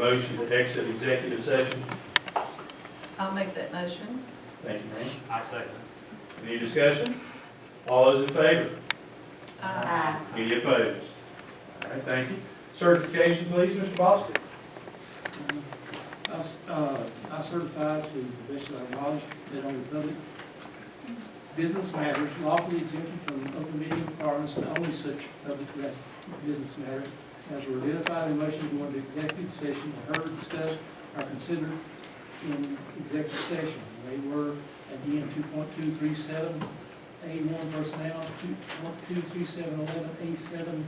motion to exit executive session? I'll make that motion. Thank you, ma'am. I second. Any discussion? All those in favor? Aye. Any opposed? All right, thank you. Certification, please, Mr. Boston. I certify to the best of our knowledge that on the public business matters lawfully exempted from open meeting requirements and only such public business matters as were identified in motion to go into executive session, heard, discussed, or considered in executive session. They were, again, 2.237, A1 personnel, 2.23711, A7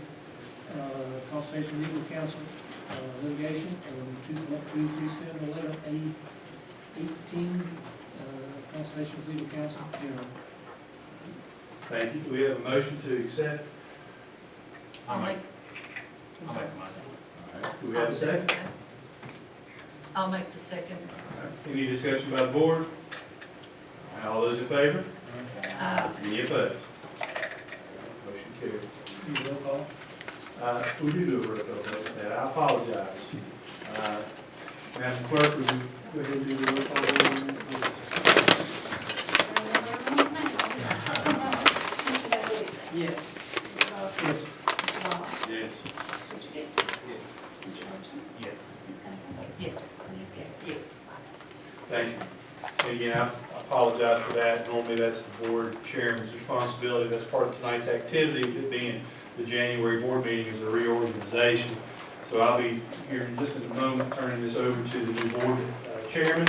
consultation legal counsel litigation, and 2.23711, A18 consultation with legal counsel general. Thank you. Do we have a motion to accept? I'll make the motion. All right. Do we have a second? I'll make the second. All right. Any discussion by the board? All those in favor? Any opposed? Motion carries. You roll call. We do a roll call vote now. I apologize. Madam Clerk, would you go ahead and do the roll call vote? Yes. Yes. Yes. Yes. Yes. Yes. Thank you. And again, I apologize for that. Normally, that's the board chairman's responsibility. That's part of tonight's activity, it being the January board meeting is a reorganization. So I'll be here in just a moment, turning this over to the new board chairman.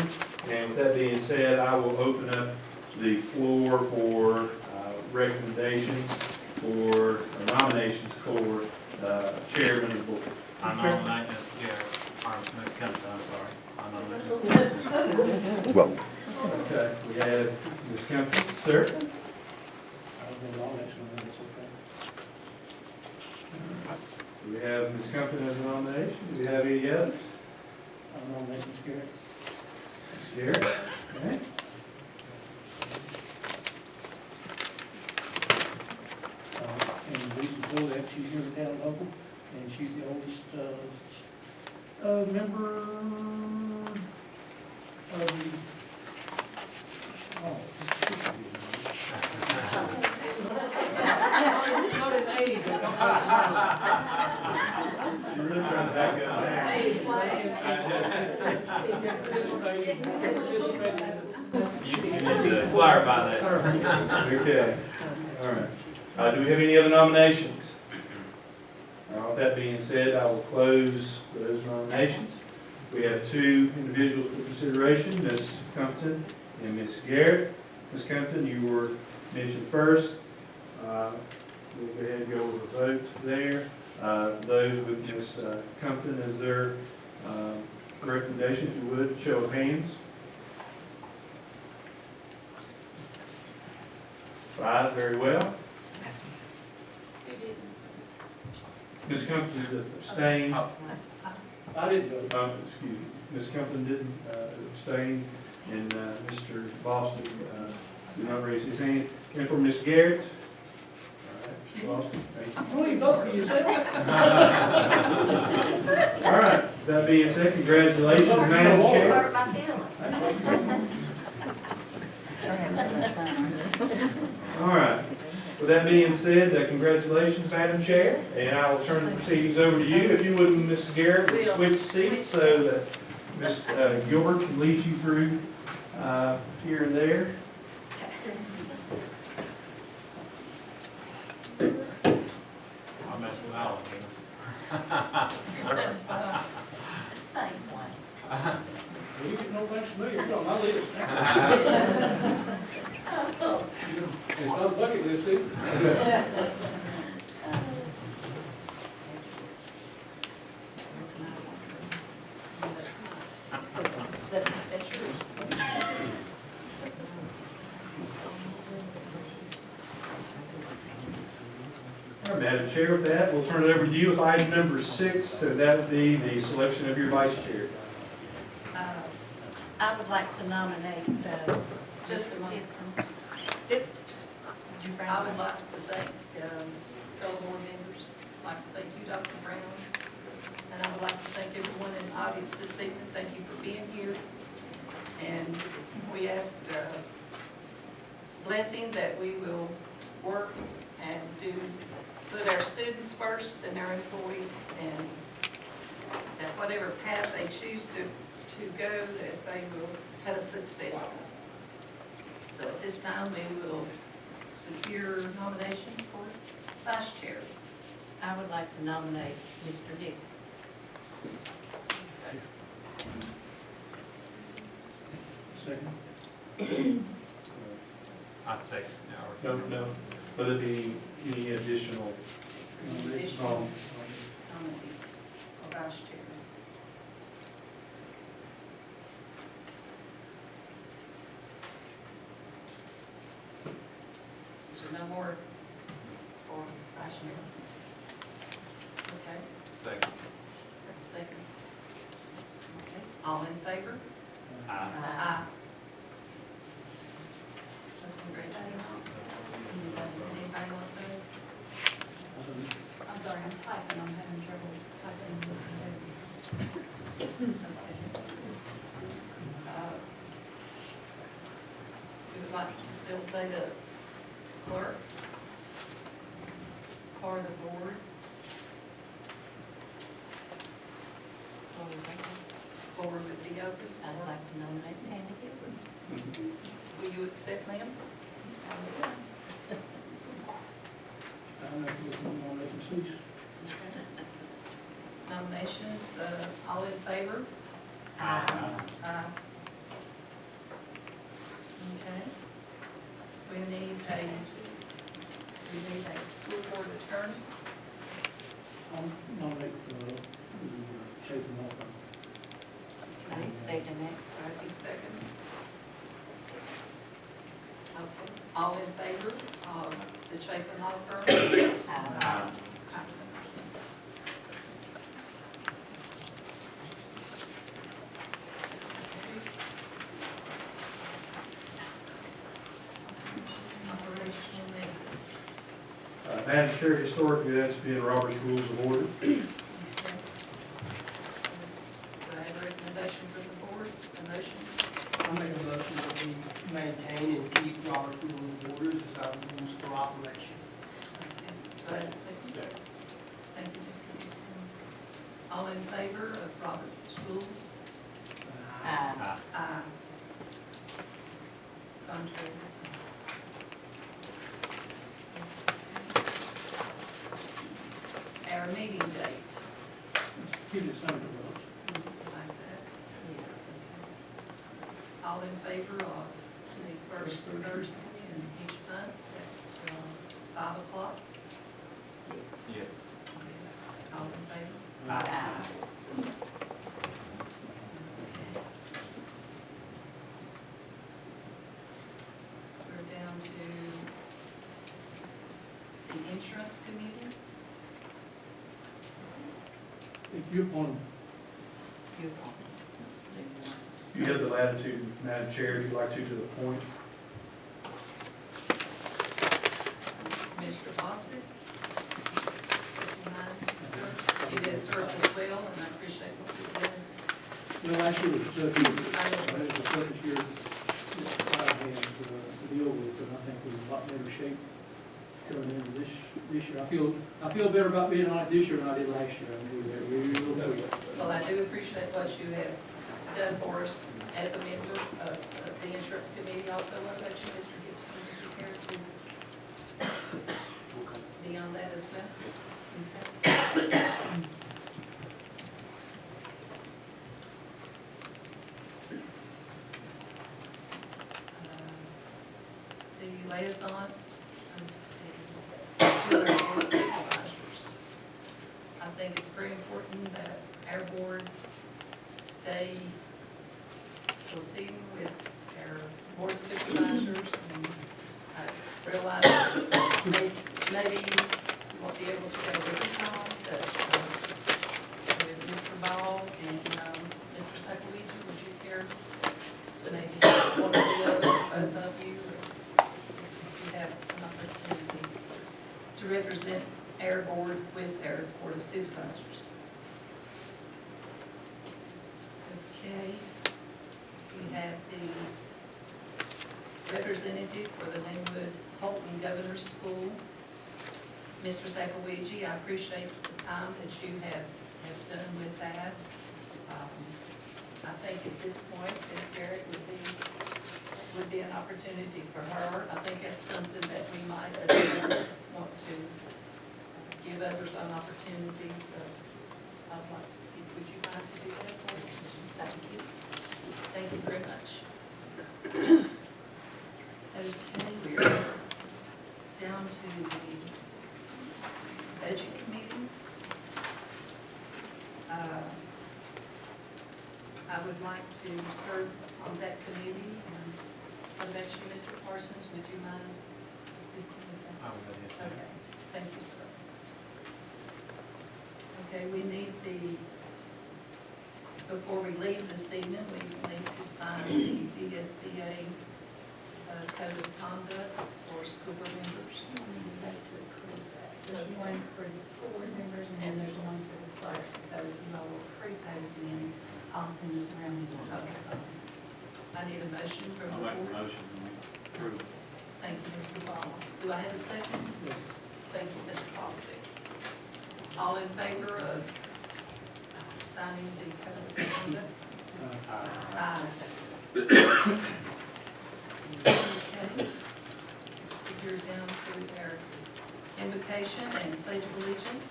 And with that being said, I will open up the floor for recommendations or nominations for chairman of the board. I nominate Ms. Garrett, or Ms. Kempton, I'm sorry. I nominate Ms. Well, Okay, we have Ms. Kempton, sir. I'll go all next one, that's okay. We have Ms. Kempton as a nomination. Do we have any others? I'll nominate Ms. Garrett. Ms. Garrett? Okay. And the reason for that, she's here in town local, and she's the oldest member of the, oh, not in age, but You're really trying to back up You need to clarify that. Okay, all right. Do we have any other nominations? With that being said, I will close those nominations. We have two individuals for consideration, Ms. Compton and Ms. Garrett. Ms. Compton, you were mentioned first. We'll go ahead and go over the votes there. Those with Ms. Compton as their recommendation, if you would, show of hands. 5, very well. Ms. Compton did abstain. I didn't vote. Excuse me. Ms. Compton didn't abstain, and Mr. Boston did not raise his hand. And for Ms. Garrett? All right, Mr. Boston, thank you. Well, you vote for yourself. All right, that being said, congratulations, Madam Chair. All right, with that being said, congratulations, Madam Chair, and I will turn the proceedings over to you. If you wouldn't, Ms. Garrett, would switch seats so that Ms. Gilbert can lead you through here and there. I'll mess with Alan. Thanks, Wayne. You get no thanks to me, you're on my list. It's not a bucket list, either. That's yours. All right, Madam Chair, with that, we'll turn it over to you with item number 6, so that would be the selection of your vice chair. I would like to nominate Just a moment. Gibson. I would like to thank fellow board members, I'd like to thank you, Dr. Brown, and I would like to thank everyone in audience this evening. Thank you for being here. And we asked blessing that we will work and put our students first and our employees, and that whatever path they choose to go, that they will have a success. So at this time, we will secure nominations for vice chair. I would like to nominate Mr. Dixon. Second. I second. No, will there be any additional? Additional nominees for vice chair. Is there no more for vice chair? Okay, Second. that's second. Okay, all in favor? Aye. Aye. So congratulations. Anybody want to? I'm sorry, I'm typing, I'm having trouble typing. Okay. We would like to facilitate a clerk for the board. Board would be open. I'd like to nominate Tammy Gilbert. Will you accept, ma'am? I'll make a nomination, please. Nominations, all in favor? Aye. Aye. Okay. We need a school board attorney. I'll nominate Chapin Law Firm. I second that. 30 seconds. Okay. All in favor of the Chapin Law Firm? Aye. Operational League. Madam Chair, historically, that's been Robert's Rules of Order. Okay. Do I have a recommendation for the board? A motion? I make a motion that we maintain and keep Robert Rules of Orders as our rules for operation. Okay. Do I have a second? Thank you, Mr. Gibson. All in favor of Robert's rules? Aye. Aye. Contrary, the same. Our meeting date, Give it some to us. like that. All in favor of the first Thursday in each month at 5 o'clock? Yes. All in favor? Aye. We're down to the insurance committee. If you appoint You have the latitude, Madam Chair, if you'd like to the point. Mr. Bostic? Would you mind, sir? You have served as well, and I appreciate what you've done. well, last year was a tough year. It was the toughest year that I've had to deal with, and I think we're in a lot better shape coming into this year. I feel better about being on it this year than I did last year. I do that real good. Well, I do appreciate what you have done for us as a member of the insurance committee. Also, what about you, Mr. Gibson? Would you care to be on that as well? Okay. The liaison, let's see, to our board of supervisors. I think it's very important that our board stay proceeding with our board of supervisors, and I realize that maybe you won't be able to go every time, but with Mr. Ball and Mr. Sakaluigi, would you care to maybe one or the other, both of you, or if you have an opportunity to represent our board with our board of supervisors? representative for the Linwood Holton Governor's School, Mr. Sakawichi. I appreciate the time that you have done with that. I think at this point, Ms. Garrett would be an opportunity for her. I think that's something that we might as well want to give others an opportunity, so I'd like, would you mind to do that for us? Thank you. Thank you very much. Okay, we're down to the budget committee. I would like to serve on that committee, and what about you, Mr. Parsons? Would you mind assisting with that? I will go ahead. Okay, thank you, sir. Okay, we need before we leave this evening, we need to sign the VSBA Code of Conduct for school board members. There's one for the school board members and there's one for the clerk. So if you all will approve those, then I'll send this around and we'll talk about it. I need a motion from I'll the make a board. motion to approve. Thank you, Mr. Ball. Do I have a second? Yes. Thank you, Mr. Bostic. All in favor of signing the Code of Conduct? Aye. Okay. You're down to their invocation and pledge of allegiance.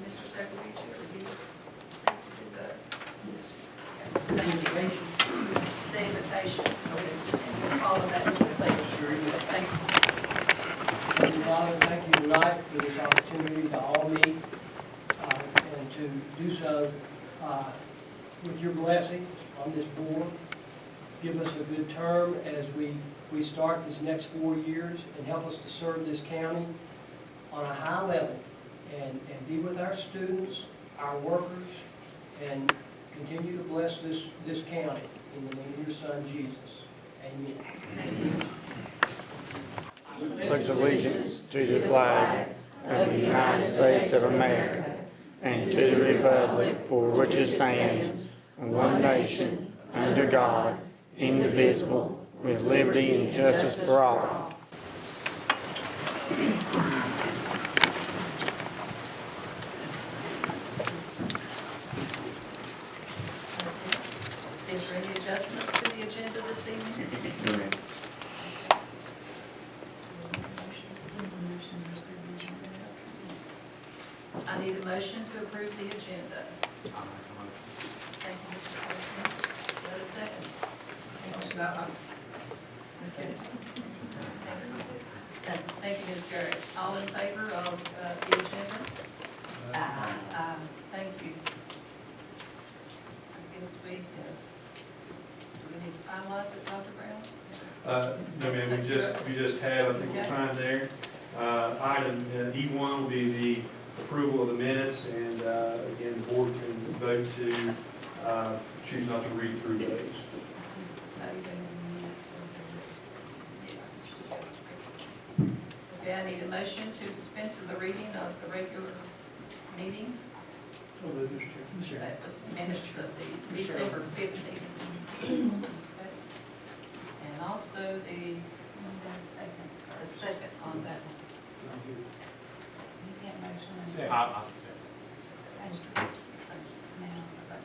Mr. Sakawichi, are you ready to do that? Yes. Thank you. The invitation. And we'll follow that with the pledge. Thank you. Heavenly Father, thank you tonight for this opportunity to all meet and to do so with your blessing on this board. Give us a good term as we start this next 4 years and help us to serve this county on a high level and be with our students, our workers, and continue to bless this county. In the name of your Son, Jesus. Amen. Pledge allegiance to the flag of the United States of America and to the republic for which it stands, one nation, under God, indivisible, with liberty and justice for all. Is there any adjustments to the agenda this evening? I need a motion to approve the agenda. I'll make a motion. Thank you, Mr. Parsons. Do I have a second? Okay. Thank you, Ms. Garrett. All in favor of the agenda? Thank you. I guess do we need to finalize it, Dr. Brown? No, ma'am, we just have, I think we're fine there. Item E1 will be the approval of the minutes, and again, the board can vote to choose not to read through those. Yes. Okay, I need a motion to dispense with the reading of the regular meeting. So moved, Mr. Chair. That was minutes of the December 5th meeting. Okay. And also the second on that one. You can't motion I'll Mr. Gibson, thank you. now. Okay.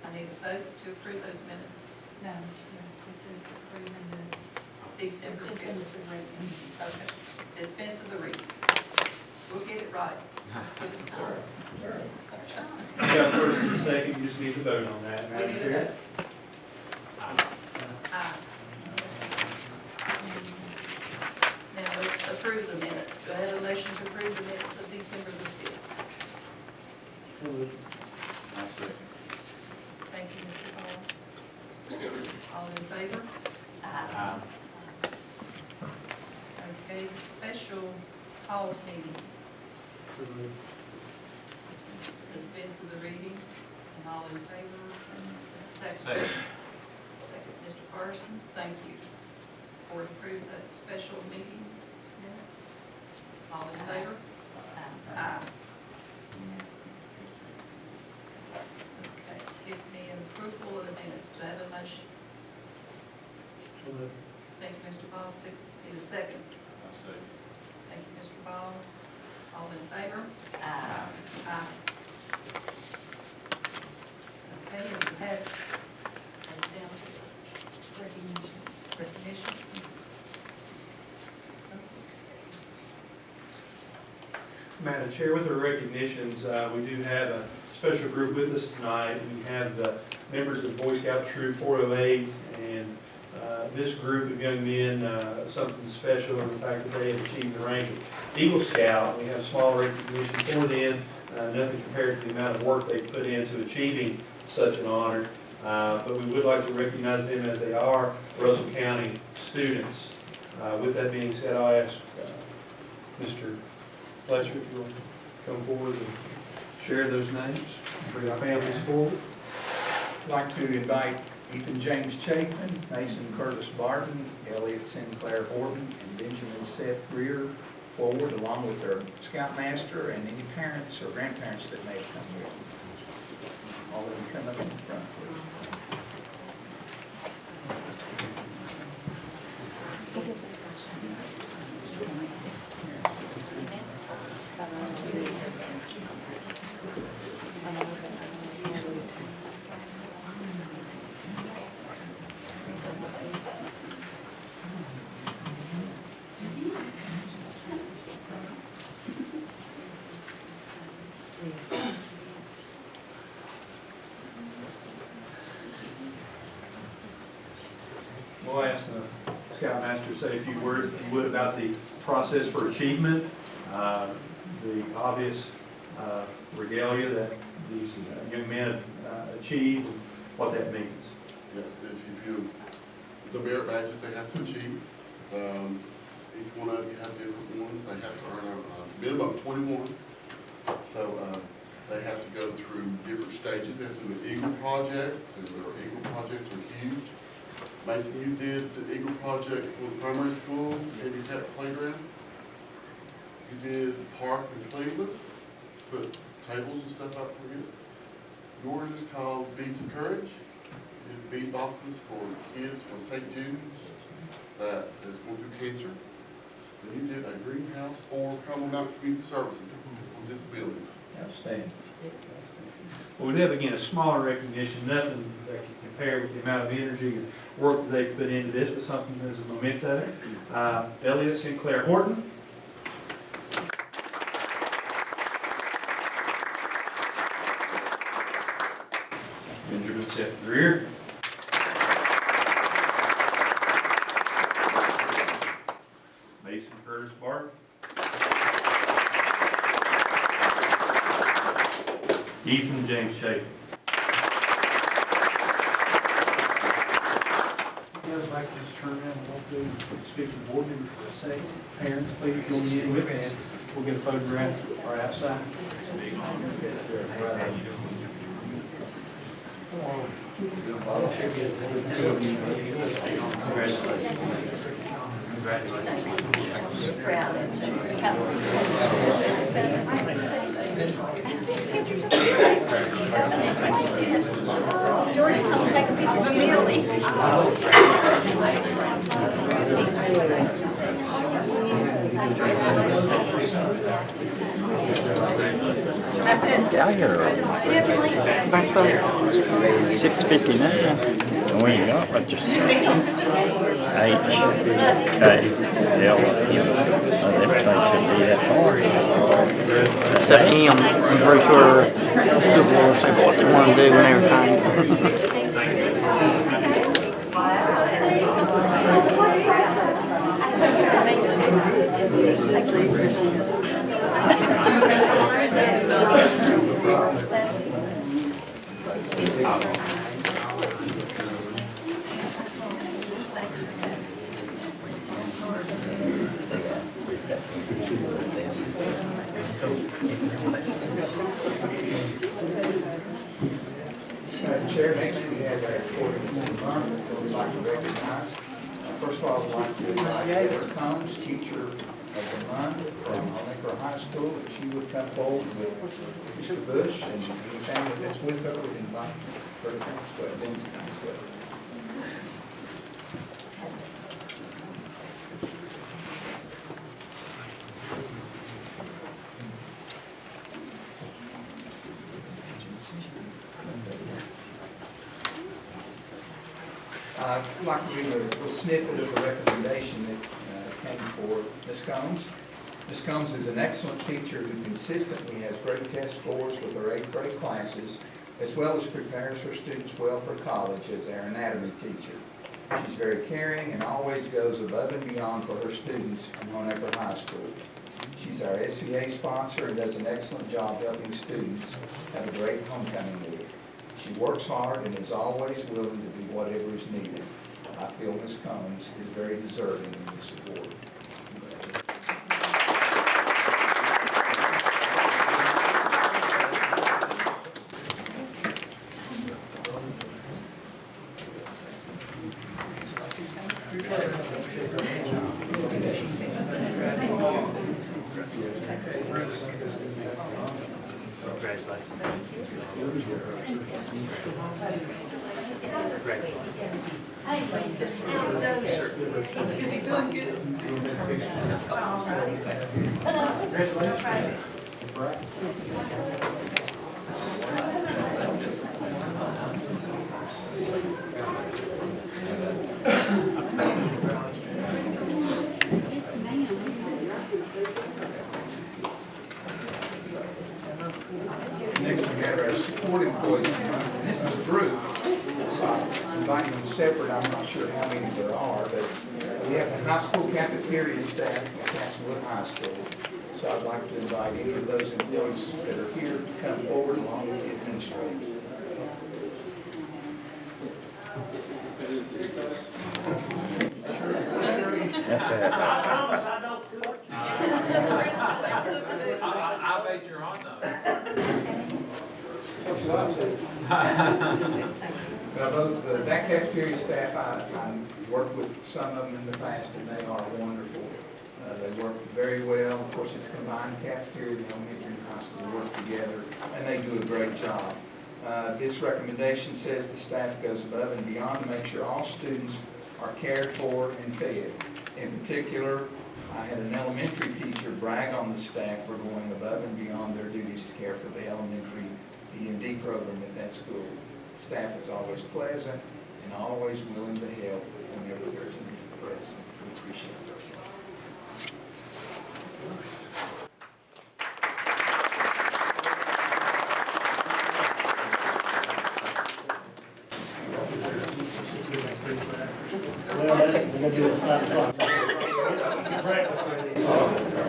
I need a vote to approve those minutes, No, this is approving the, December it's 5th. in the reading. Okay. Dispense of the reading. We'll get it right. Give us time. You got first and second, you just need to vote on that, We Madam need a Chair. vote. Aye. Now, let's approve the minutes. Do I have a motion to approve the minutes of December the 5th? So moved. I'll second. Thank you, Mr. Hall. All in favor? Aye. Okay, the special call meeting. So moved. Dispense of the reading, and all in favor? Second. Second. Second, Mr. Parsons, thank you. For approve that special meeting minutes. All in favor? Aye. Bostic. Need a second? Thank you, Mr. Ball. All in favor? Aye. Aye. Okay, and we have down to recognitions. Madam Chair, with our recognitions, we do have a special group with us tonight. We have the members of Boy Scout Troop 408, and this group of young men, something special in the fact that they have achieved the rank of Eagle Scout. We have small recognition for them, nothing compared to the amount of work they put into achieving such an honor. But we would like to recognize them as they are Russell County students. With that being said, I'll ask Mr. Fletcher, if you'll come forward and share those names, bring our families forward. I'd like to invite Ethan James Chapin, Mason Curtis Barton, Elliot Sinclair Horton, and Benjamin Seth Greer forward, along with their scoutmaster and any parents or grandparents that may have come with them. All of them come up in front, please. We'll ask the Scoutmaster to say a few words, if you would, about the process for achievement, the obvious regalia that these young men achieve, and what that means. Yes, they achieve the merit badges they have to achieve. Each one of you have different ones. They have to earn a minimum of 21. So they have to go through different stages. They have to do an Eagle Project, and their Eagle Projects are huge. Mason, you did the Eagle Project for the primary school, handicap playground. You did the park in Cleveland, put tables and stuff out for you. Yours is called Beads of Courage. You did bead boxes for kids from St. Jude's that is going through cancer. And you did a greenhouse for Commonwealth Community Services on disabilities. Outstanding. Well, we have, again, a smaller recognition, nothing that can compare with the amount of energy and work that they put into this, but something as a memento. Elliot Sinclair Horton. Benjamin Seth Greer. Mason Curtis Barton. Ethan James Chapin. I'd like to just turn around and walk through and speak to the board member for a second. Parents, please join me in with us. We'll get a photograph right outside. George's coming taking pictures of Millie. That's it. Get out here. 6:59. We ain't got but just H-K-L-M. Everything should be that far. Except M, I'm pretty sure school board will say what they want to do and everything. Chair, next we have our ordinance and month, so we'd like to recognize. First of all, I'd like to invite Heather Combs, teacher of the month from Olinker High School, that she would come forward with Mr. Bush and any family that's with her, would invite her to come as well, them to come as well. I'd like to read a little snippet of the recommendation that came for Ms. Combs. Ms. Combs is an excellent teacher who consistently has great test scores with her 8th grade classes, as well as prepares her students well for college as our anatomy teacher. She's very caring and always goes above and beyond for her students in Honaker High School. She's our SCA sponsor and does an excellent job helping students have a great homecoming week. She works hard and is always willing to do whatever is needed. I feel Ms. Combs is very deserving of this award. Is he doing good? Next, we have our support employees. This is a group, so I'm inviting them separate. I'm not sure how many there are, but we have the high school cafeteria staff at Castlewood High School. So I'd like to invite any of those employees that are here to come forward along with the administrator. I bet you're on those. Both that cafeteria staff, I worked with some of them in the past, and they are wonderful. They work very well. Of course, it's combined cafeteria, the elementary and high school work together, and they do a great job. This recommendation says the staff goes above and beyond to make sure all students are cared for and fed. In particular, I had an elementary teacher brag on the staff for going above and beyond their duties to care for the elementary EMD program at that school. The staff is always pleasant and always willing to help whenever there's a need for us. We appreciate it.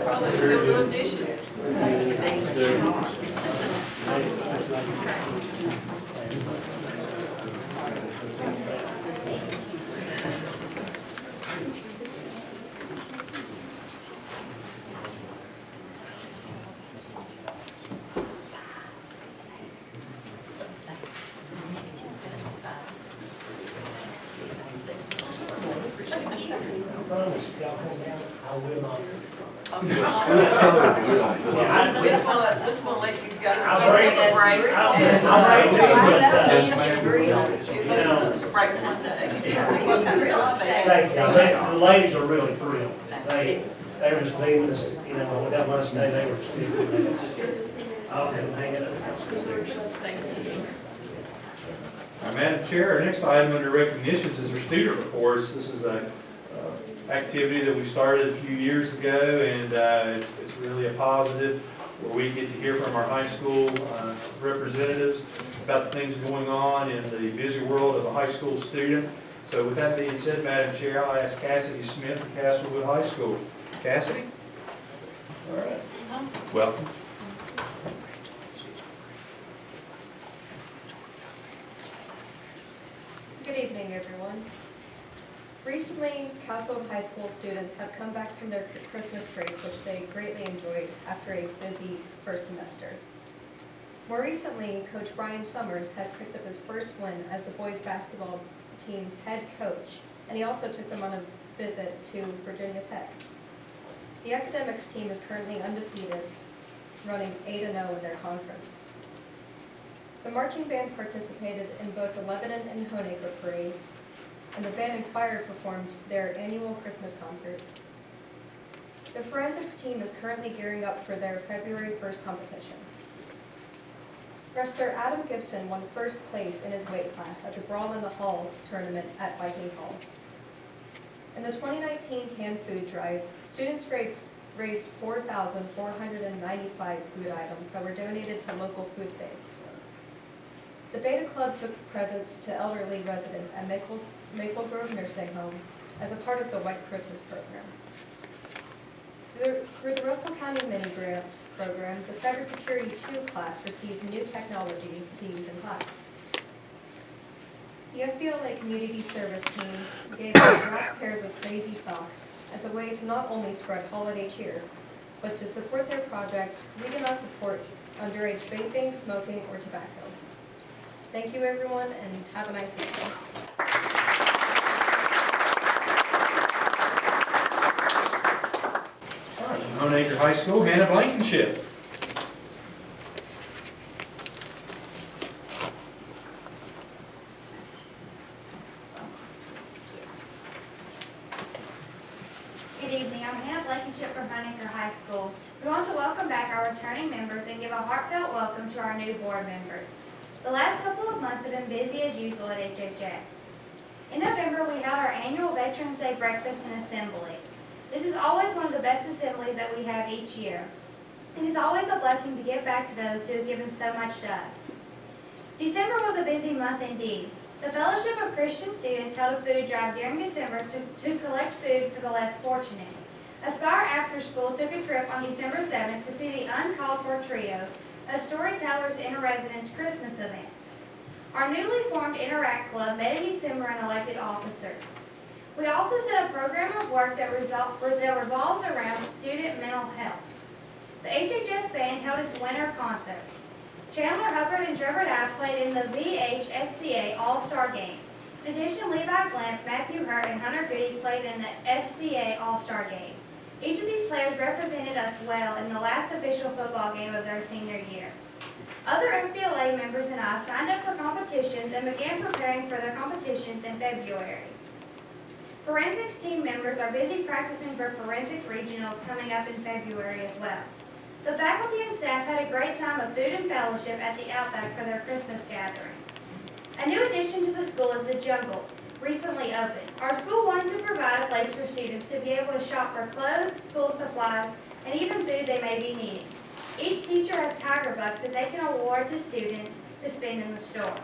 Probably still doing dishes. Just gonna let you guys take a break. Let's break one day. See what kind of job they have. Thank you. The ladies are really thrilled. They were just leaving us, we got lunch today, they were still, I'll have them hang it up downstairs. Thank you. Madam Chair, our next item under recognitions is our student reports. This is a activity that we started a few years ago, and it's really a positive, where we get to hear from our high school representatives about the things going on in the busy world of a high school student. So with that being said, Madam Chair, I'll ask Cassidy Smith of Castlewood High School. Cassidy? All right. Welcome. Good evening, everyone. Recently, Castlewood High School students have come back from their Christmas breaks, which they greatly enjoyed after a busy first semester. More recently, Coach Brian Summers has picked up his first win as the boys basketball team's head coach, and he also took them on a visit to Virginia Tech. The academics team is currently undefeated, running 8-0 in their conference. The marching band participated in both the Lebanon and Honaker parades, and the band and choir performed their annual Christmas concert. The forensics team is currently gearing up for their February 1st competition. Wrestler Adam Gibson won first place in his weight class at the Brawl in the Hall tournament at Viking Hall. In the 2019 canned food drive, students raised 4,495 food items that were donated to local food banks. The Beta Club took presents to elderly residents at Maple Grove Nursing Home as a part of the White Christmas program. Through the Russell County Mini Grant program, the Cybersecurity 2 class received new technology to use in class. The FBLA Community Service Team gave out wrapped pairs of Crazy Socks as a way to not only spread holiday cheer, but to support their project, we do not support underage vaping, smoking, or tobacco. Thank you, everyone, and have a nice evening. All right, from Honeacre High School, Hannah Blankenship. Good evening, I'm Hannah Blankenship from Honeacre High School. We want to welcome back our returning members and give a heartfelt welcome to our new board members. The last couple of months have been busy as usual at HHS. In November, we held our annual Veterans Day breakfast and assembly. This is always one of the best assemblies that we have each year. It is always a blessing to give back to those who have given so much to us. December was a busy month indeed. The Fellowship of Christian Students held a food drive during December to collect food for the less fortunate. Aspire After School took a trip on December 7th to see the Uncalled For Trio, a Storytellers in a Residence Christmas event. Our newly formed Interact Club met in December and elected officers. We also set a program of work that revolves around student mental health. The HHS Band held its winter concert. Chandler Hubbard and Trevor Dye played in the VHSCA All-Star Game. In addition, Levi Glamp, Matthew Hurt, and Hunter Goody played in the FCA All-Star Game. Each of these players represented us well in the last official football game of their senior year. Other FBLA members and I signed up for competitions and began preparing for their competitions in February. Forensics team members are busy practicing for forensic regionals coming up in February as well. The faculty and staff had a great time of food and fellowship at the Outback for their Christmas gathering. A new addition to the school is the Jungle, recently opened. Our school wanted to provide a place for students to be able to shop for clothes, school supplies, and even food they may be needing. Each teacher has Tiger Bucks that they can award to students to spend in the store.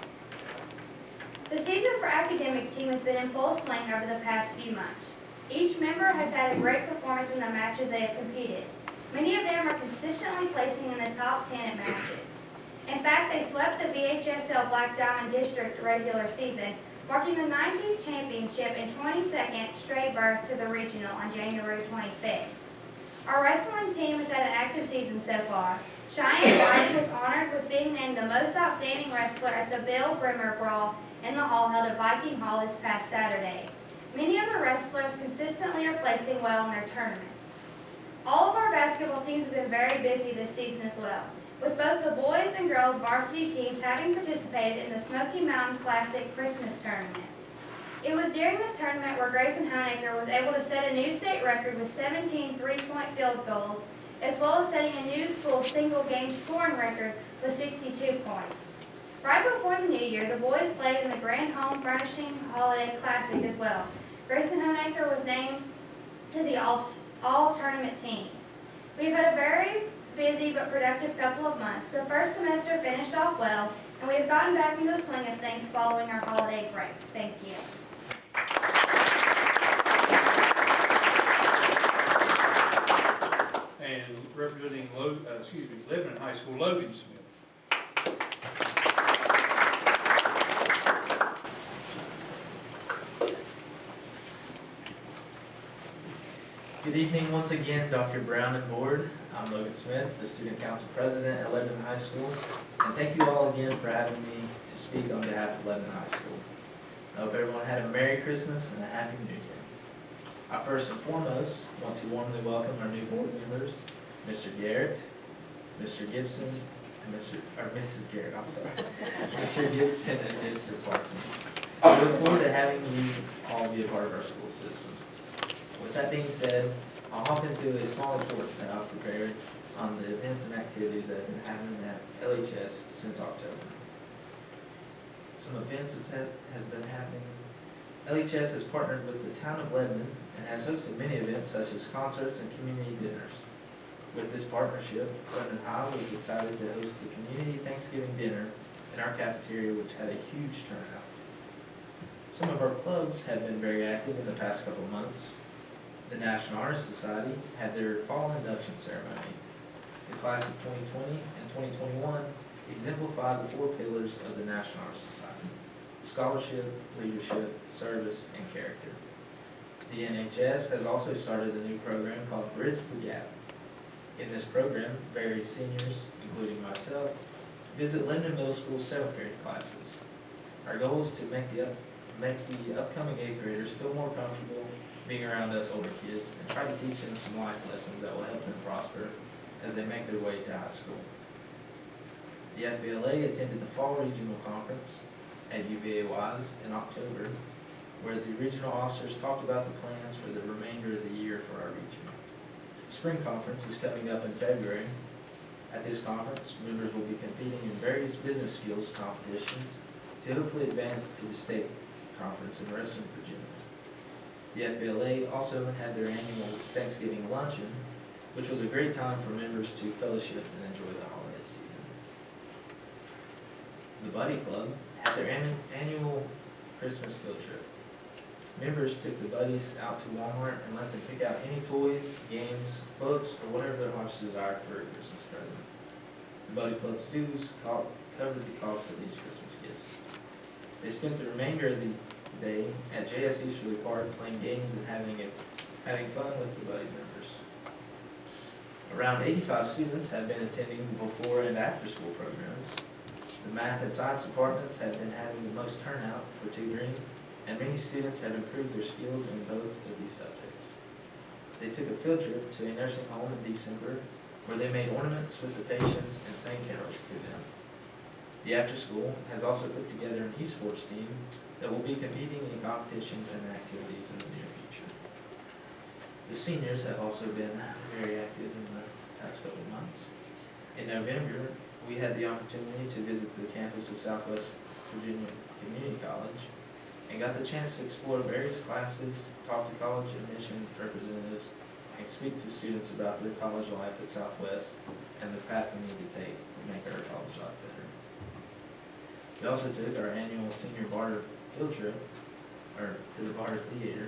The season for academic team has been in full swing over the past few months. Each member has had a great performance in the matches they have competed. Many of them are consistently placing in the top 10 at matches. In fact, they swept the VHSL Black Diamond District regular season, marking the 19th championship and 22nd straight berth to the regional on January 25th. Our wrestling team has had an active season so far. Cheyenne White was honored with being named the most outstanding wrestler at the Bill Brimmer Brawl in the hall held at Viking Hall this past Saturday. Many of the wrestlers consistently are placing well in their tournaments. All of our basketball teams have been very busy this season as well, with both the boys and girls varsity teams having participated in the Smoky Mountain Classic Christmas Tournament. It was during this tournament where Grayson Honeacre was able to set a new state record with 17 three-point field goals, as well as setting a new school single-game scoring record with 62 points. Right before the new year, the boys played in the Grand Home Furnishing Holiday Classic as well. Grayson Honeacre was named to the all-tournament team. We've had a very busy but productive couple of months. The first semester finished off well, and we have gotten back into the swing of things following our holiday break. Thank you. And representing Lebanon High School, Logan Smith. Good evening once again, Dr. Brown and board. I'm Logan Smith, the Student Council President at Lebanon High School. And thank you all again for having me to speak on behalf of Lebanon High School. I hope everyone had a Merry Christmas and a Happy New Year. I first and foremost want to warmly welcome our new board members, Mr. Garrett, Mr. Gibson, and Mrs. Garrett, I'm sorry, Mr. Gibson and Mr. Parsons. I look forward to having you all be a part of our school system. With that being said, I'll hop into a small report that I've prepared on the events and activities that have been happening at LHS since October. Some events that has been happening. LHS has partnered with the town of Lebanon and has hosted many events such as concerts and community dinners. With this partnership, Lebanon High was excited to host the community Thanksgiving dinner in our cafeteria, which had a huge turnout. Some of our clubs have been very active in the past couple of months. The National Honor Society had their fall induction ceremony. The class of 2020 and 2021 exemplified the 4 pillars of the National Honor Society: scholarship, leadership, service, and character. The NHS has also started a new program called Bridge the Gap. In this program, various seniors, including myself, visit Lebanon Middle School's 7th grade classes. Our goal is to make the upcoming 8th graders feel more comfortable being around us older kids and try to teach them some life lessons that will help them prosper as they make their way to high school. The FBLA attended the Fall Regional Conference at UVA Wise in October, where the regional officers talked about the plans for the remainder of the year for our region. The Spring Conference is coming up in February. At this conference, members will be competing in various business skills competitions to hopefully advance to the state conference in Reston, Virginia. The FBLA also had their annual Thanksgiving luncheon, which was a great time for members to fellowship and enjoy the holiday season. The Buddy Club had their annual Christmas field trip. Members took the buddies out to Walmart and let them pick out any toys, games, books, or whatever their hearts desired for a Christmas present. The Buddy Club's dues covered the cost of these Christmas gifts. They spent the remainder of the day at JS Easterly Park playing games and having fun with the Buddy members. Around 85 students have been attending the before and after school programs. The math and science departments have been having the most turnout for tutoring, and many students have improved their skills in both of these subjects. They took a field trip to a nursing home in December where they made ornaments with the patients and sang carols to them. The after school has also put together an esports team that will be competing in competitions and activities in the near future. The seniors have also been very active in the past couple of months. In November, we had the opportunity to visit the campus of Southwest Virginia Community College and got the chance to explore various classes, talk to college admission representatives, and speak to students about their college life at Southwest and the path we need to take to make our college life better. We also took our annual senior barter field trip to the Barter Theater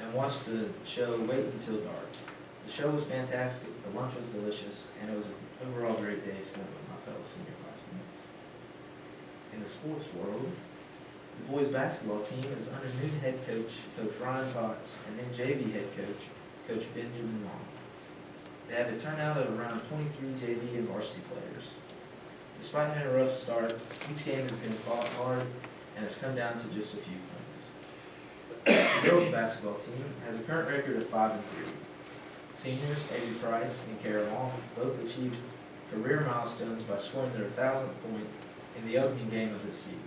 and watched the show Wait Until Dark. The show was fantastic, the lunch was delicious, and it was an overall great day spent with my fellow senior classmates. In the sports world, the boys basketball team is under new head coach, Coach Ryan Potts, and then JV head coach, Coach Benjamin Long. They had a turnout of around 23 JV and varsity players. Despite having a rough start, each game has been fought hard, and it's come down to just a few points. The girls basketball team has a current record of 5-3. Seniors Avery Price and Kara Long both achieved career milestones by scoring their 1,000th point in the opening game of this season.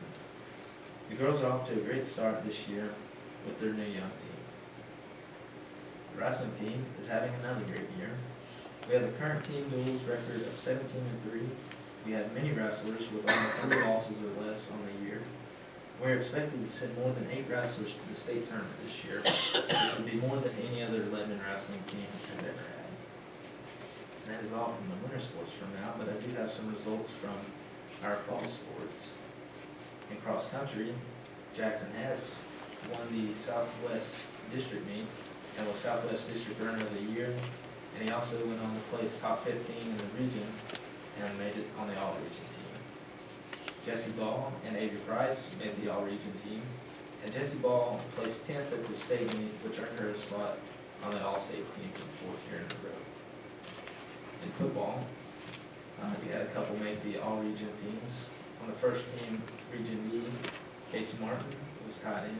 The girls are off to a great start this year with their new young team. The wrestling team is having another great year. We have a current team duels record of 17-3. We have many wrestlers with only 3 losses or less on the year. We're expected to send more than 8 wrestlers to the state tournament this year, which would be more than any other Lebanon wrestling team has ever had. And that is all from the winter sports for now, but I do have some results from our fall sports. In cross country, Jackson Hess won the Southwest District meet and was Southwest District Runner of the Year, and he also went on to place top 15 in the region and made it on the all-region team. Jesse Ball and Avery Price made the all-region team, and Jesse Ball placed 10th at the state meet, which earned her a spot on the all-state team for the 4th year in a row. In football, we had a couple make the all-region teams. On the first team, Region D, Casey Martin was tight end,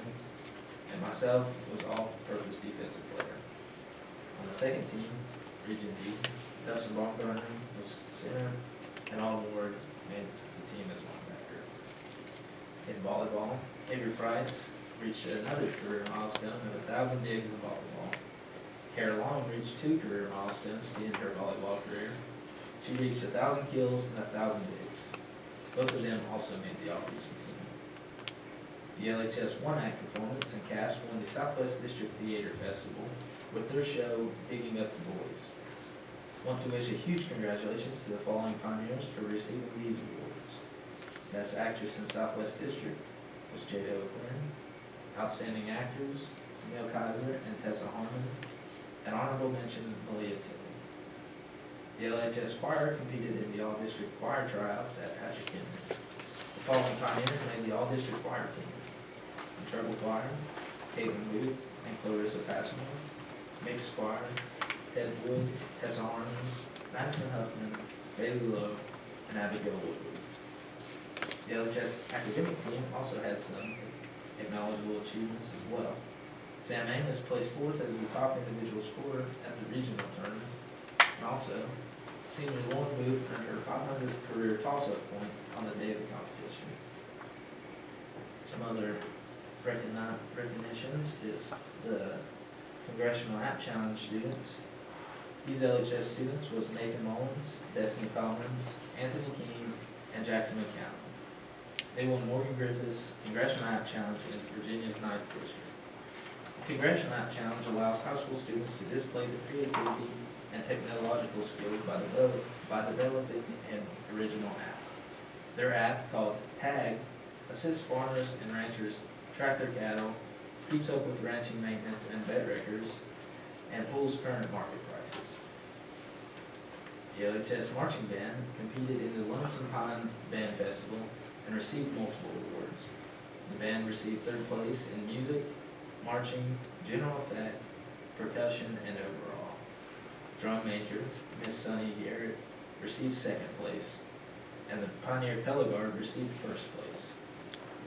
and myself was all-purpose defensive player. On the second team, Region D, Dustin Baumgartner was center, and Alden Ward made the team as linebacker. In volleyball, Avery Price reached another career milestone of 1,000 digs in volleyball. Kara Long reached 2 career milestones in her volleyball career. She reached 1,000 kills and 1,000 digs. Both of them also made the all-region team. The LHS 1-act performance and cast won the Southwest District Theater Festival with their show, Digging Up the Boys. I want to wish a huge congratulations to the following pioneers for receiving these awards. Best Actress in Southwest District was Jada O'Quinn. Outstanding Actors, Sunil Kaiser and Tessa Harmon. An honorable mention, Malia Tilley. The LHS choir competed in the All-District Choir Tryouts at Patrick Henry. The following pioneers made the All-District Choir team. The Treble Choir, Caitlin Booth and Clarissa Passmore. Mixed Choir, Ted Wood, Tessa Harmon, Madison Huffman, Bailey Lowe, and Abigail Woodward. The LHS academic team also had some acknowledgeable achievements as well. Sam Amos placed 4th as the top individual scorer at the regional tournament. And also, senior Lauren Booth earned her 500th career toss-up point on the day of the competition. Some other recognitions is the Congressional App Challenge students. These LHS students was Nathan Mullins, Destiny Collins, Anthony King, and Jackson McCown. They won Morgan Griffith's Congressional App Challenge in Virginia's 9th district. The Congressional App Challenge allows high school students to display their creativity and technological skills by developing an original app. Their app, called Tag, assists farmers and ranchers track their cattle, keeps up with ranching maintenance and vet records, and pulls current market prices. The LHS Marching Band competed in the Lonesome Pine Band Festival and received multiple awards. The band received 3rd place in music, marching, general effect, percussion, and overall. Drum major, Miss Sunny Garrett, received 2nd place, and the Pioneer Color Guard received 1st place.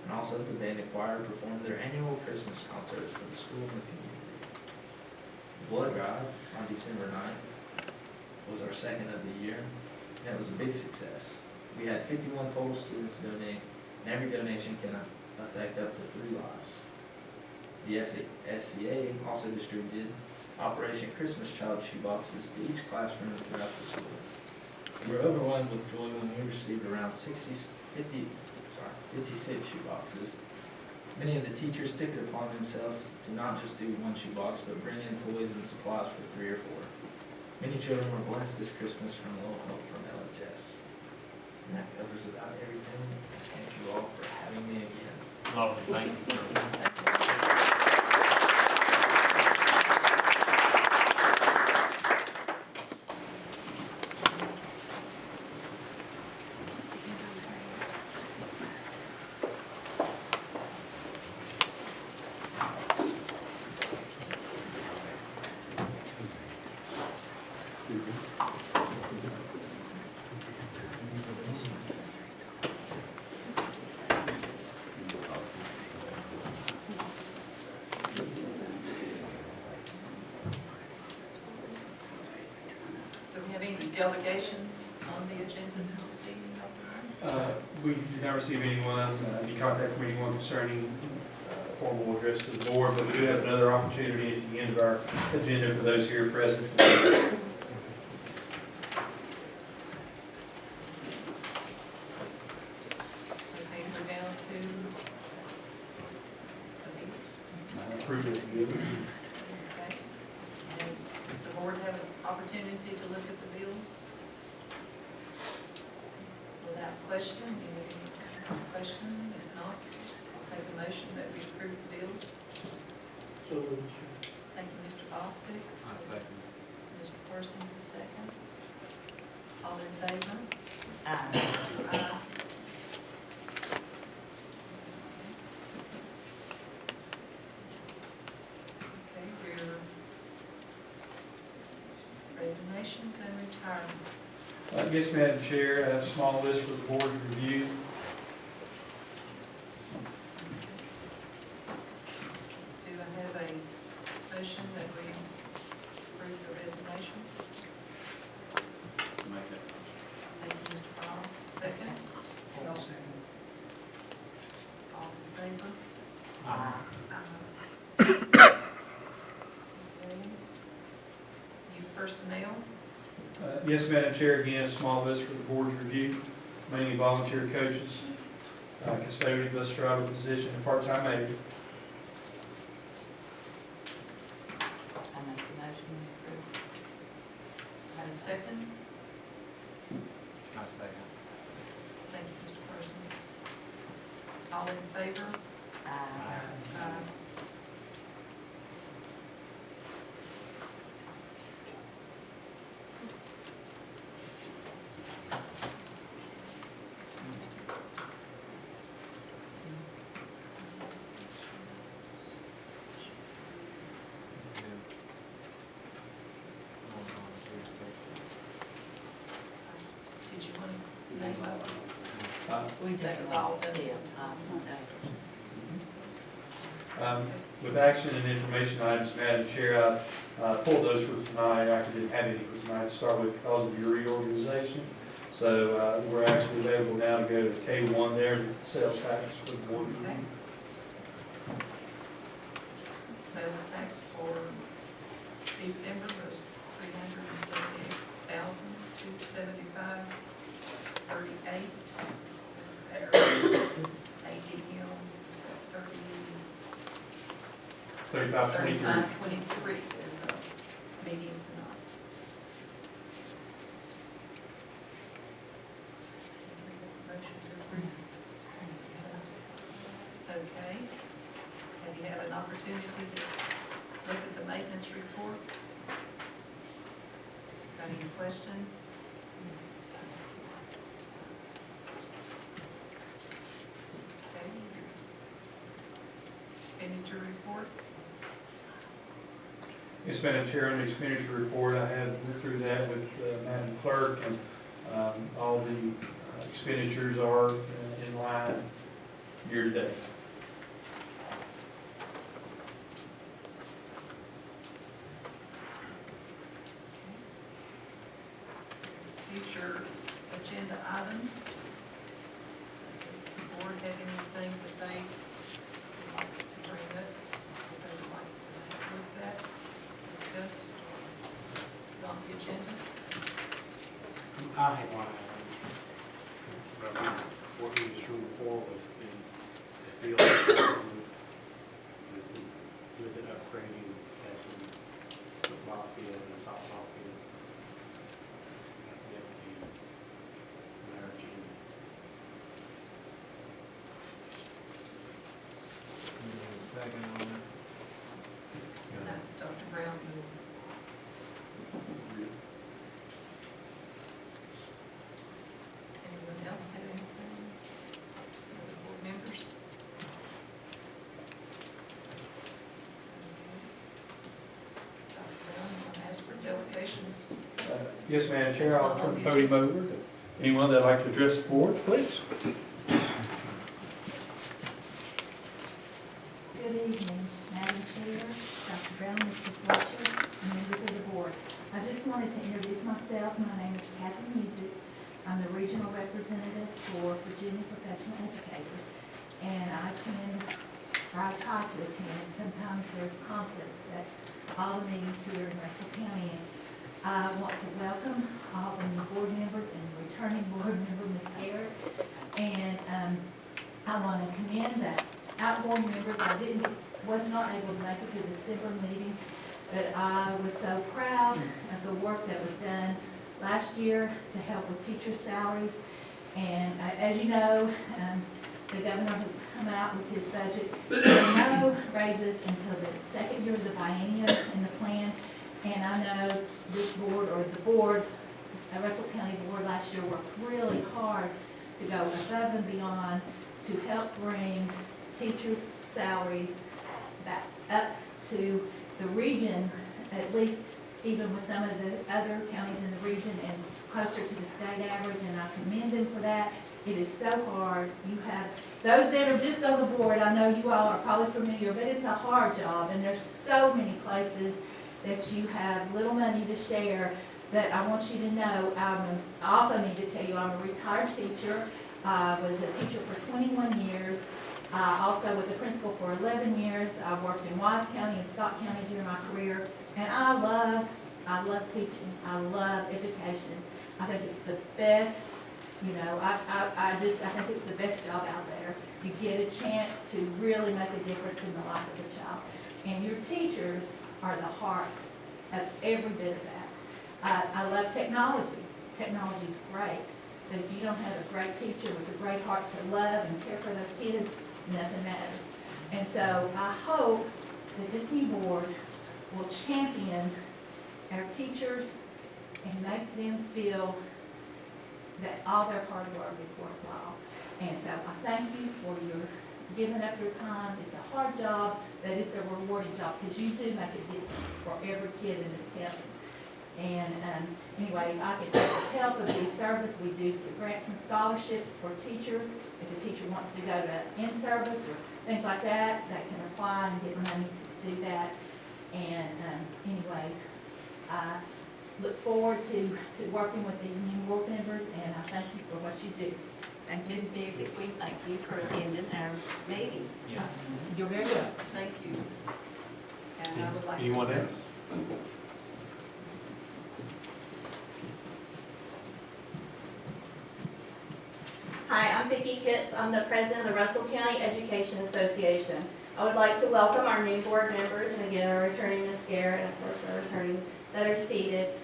And also, the band and choir performed their annual Christmas concerts for the school and the community. The blood drive on December 9th was our 2nd of the year, and it was a big success. We had 51 total students donate, and every donation can affect up to 3 lives. The SCA also distributed Operation Christmas Child shoeboxes to each classroom throughout the school. We were overwhelmed with joy when we received around 56 shoeboxes. Many of the teachers took it upon themselves to not just do 1 shoebox, but bring in toys and supplies for 3 or 4. Many children were blessed this Christmas from a little help from LHS. And that covers about everything. Thank you all for having me again. Lovely, thank you. Do we have any delegations on the agenda this evening, Dr. Brown? We did not receive any contact from anyone concerning formal address to the board, but we do have another opportunity at the end of our agenda for those here present. Okay, we're down to the bills. Approve it. Okay. Does the board have an opportunity to look at the bills? Without question, any question? If not, I'll take a motion that we approve the bills. So moved. Thank you, Mr. Bostic. I second. Mr. Parsons, a second. All in favor? Aye. Okay, your resignations and retirement. Yes, Madam Chair, I have a small list for the board to review. Do I have a motion that we approve the resignation? Make that Thank you, Mr. Powell. Second? I'll second. All in favor? Aye. Okay. personnel. Yes, Madam Chair, again, a small list for the board's review, mainly volunteer coaches, custodian, bus driver position, and part-time aide. I make the motion to approve. Have a second? I second. Thank you, Mr. Parsons. All in favor? Aye. Did you want to name that? That was all done. With action and information items, Madam Chair, I pulled those for tonight. I actually didn't have any for tonight to start with because of your reorganization. So we're actually available now to go to K1 there, and the sales tax for the board. Okay. Sales tax for December was $378,275.38. ADM is at 35.23 is a meeting tonight. Motion to approve. Okay. Have you had an opportunity to look at the maintenance report? Got any questions? Okay. Expenditure report? Yes, Madam Chair, on the expenditure report, I have went through that with Madam Clerk, and all the expenditures are in line year to date. Future agenda items. Does the board have anything that they would like to bring up, that they would like to have looked at, discussed, on the agenda? I had one item. What we was showing before was the field with it upgrading Cassie's football field and softball field. Second on that. No, Dr. Brown? Anyone else have anything? Other board members? Dr. Brown, you want to ask for delegations? Yes, Madam Chair, I'll turn the podium over to anyone that'd like to address the board, please. Good evening, Madam Chair, Dr. Brown, Mr. Fletcher, and members of the board. I just wanted to introduce myself. My name is Kathy Music. I'm the regional representative for Virginia Professional Educators, and I try to attend. Sometimes there's conflicts at all the meetings here in Russell County. And I want to welcome all the new board members and returning board member, Ms. Garrett. And I want to commend the outgoing members. I was not able to make it to the December meeting, but I was so proud of the work that was done last year to help with teacher salaries. And as you know, the governor has come out with his budget. There are no raises until the second year of the biennium in the plan. And I know this board, or the board, the Russell County Board last year worked really hard to go above and beyond to help bring teacher salaries back up to the region, at least even with some of the other counties in the region, and closer to the state average, and I commend them for that. It is so hard. You have, those that are just on the board, I know you all are probably familiar, but it's a hard job, and there's so many places that you have little money to share. But I want you to know, I also need to tell you, I'm a retired teacher. I was a teacher for 21 years. I also was a principal for 11 years. I worked in Wise County and Scott County during my career. And I love I love teaching. I love education. I think it's the best, you know, I think it's the best job out there. You get a chance to really make a difference in the life of a child. And your teachers are the heart of every bit of that. I love technology. Technology is great. But if you don't have a great teacher with a great heart to love and care for those kids, nothing matters. And so I hope that this new board will champion our teachers and make them feel that all their hard work is worthwhile. And so I thank you for your giving up your time. It's a hard job, but it's a rewarding job because you do make a difference for every kid in this county. And anyway, I can help with the service. We do grants and scholarships for teachers. If a teacher wants to go to in-service or things like that, they can apply and get money to do that. And anyway, I look forward to working with the new board members, and I thank you for what you do. And Ms. Music, we thank you for attending our meeting. Yeah. You're very welcome. Thank you. And I would like to Anyone say- else? Hi, I'm Vicki Kitts. I'm the president of the Russell County Education Association. I would like to welcome our new board members, and again, our returning Ms. Garrett, and of course, our returning that are seated.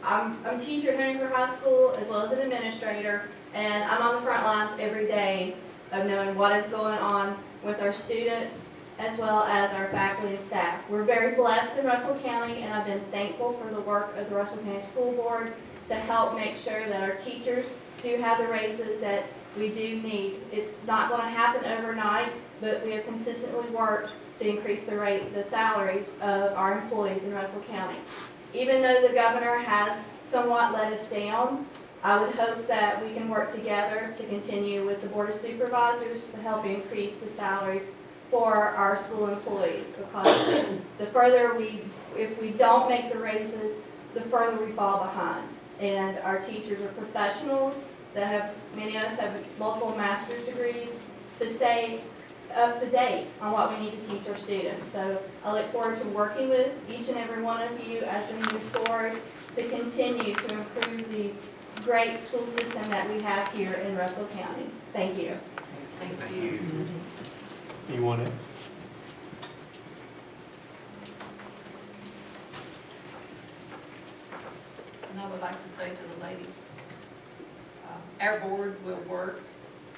I'm a teacher at Huntingford High School, as well as an administrator, and I'm on the front lines every day of knowing what is going on with our students, as well as our faculty and staff. We're very blessed in Russell County, and I've been thankful for the work of the Russell County School Board to help make sure that our teachers do have the raises that we do need. It's not going to happen overnight, but we have consistently worked to increase the salaries of our employees in Russell County. Even though the governor has somewhat let us down, I would hope that we can work together to continue with the Board of Supervisors to help increase the salaries for our school employees, because if we don't make the raises, the further we fall behind. And our teachers are professionals that have, many of us have multiple master's degrees, to stay up to date on what we need to teach our students. So I look forward to working with each and every one of you as we move forward to continue to improve the great school system that we have here in Russell County. Thank you. Thank you. Anyone else? And I would like to say to the ladies, our board will work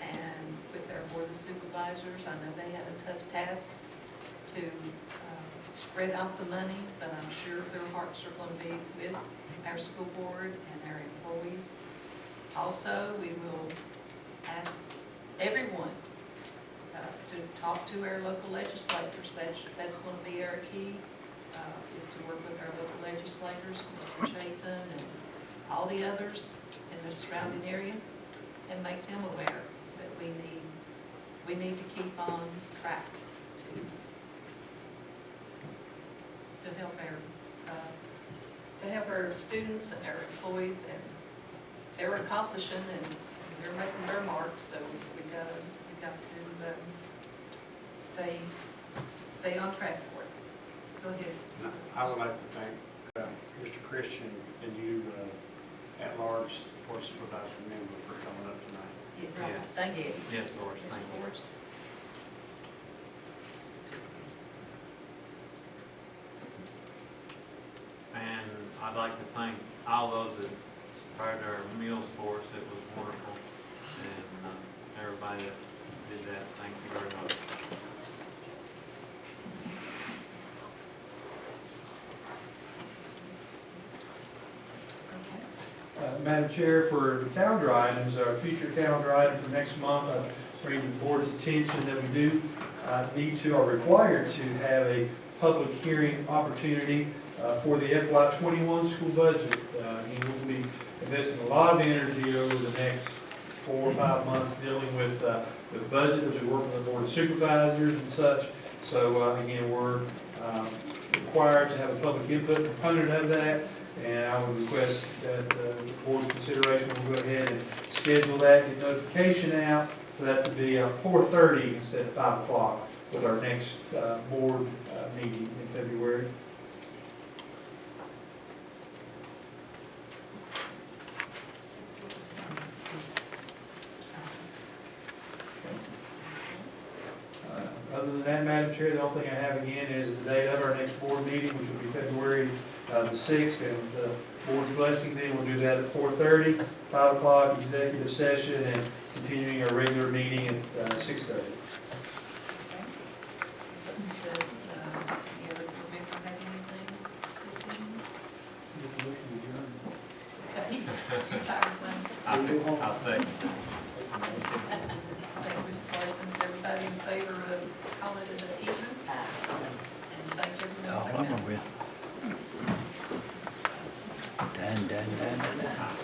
and with our board of supervisors. I know they have a tough task to spread out the money, but I'm sure their hearts are going to be with our school board and our employees. Also, we will ask everyone to talk to our local legislators. That's going to be our key, is to work with our local legislators, Mr. Chapin and all the others in the surrounding area, and make them aware that we need to keep on track to help our students and our employees, and they're accomplishing and they're making their marks, so we got to stay on track for it. Go ahead. I would like to thank Mr. Christian and you, at-large board supervisor member, for coming up tonight. Yes, thank you. Yes, Doris, thank Mr. you. Morris. And I'd like to thank all those that prepared our meals for us. It was wonderful. And everybody that did that, thank you very much. Madam Chair, for the calendar items, our future calendar item for next month, I bring to the board's attention that we do need to, or required to have a public hearing opportunity for the FY21 school budget. And we'll be investing a lot of energy over the next 4 or 5 months dealing with the budget as we work with the board of supervisors and such. So again, we're required to have a public input component of that. And I would request that the board's consideration will go ahead and schedule that, get notification out, for that to be 4:30 instead of 5 o'clock with our next board meeting in February. Madam Chair, the only thing I have again is the date of our next board meeting, which will be February the 6th, and the board's blessing then, we'll do that at 4:30, 5 o'clock executive session, and continuing our regular meeting at 6:30. Does, the other board member have anything this evening? Okay, Congressman. I'll second. Thank you, Mr. Parsons. Everybody in favor of calling it an evening? And thank everyone for I'm coming. with. Done.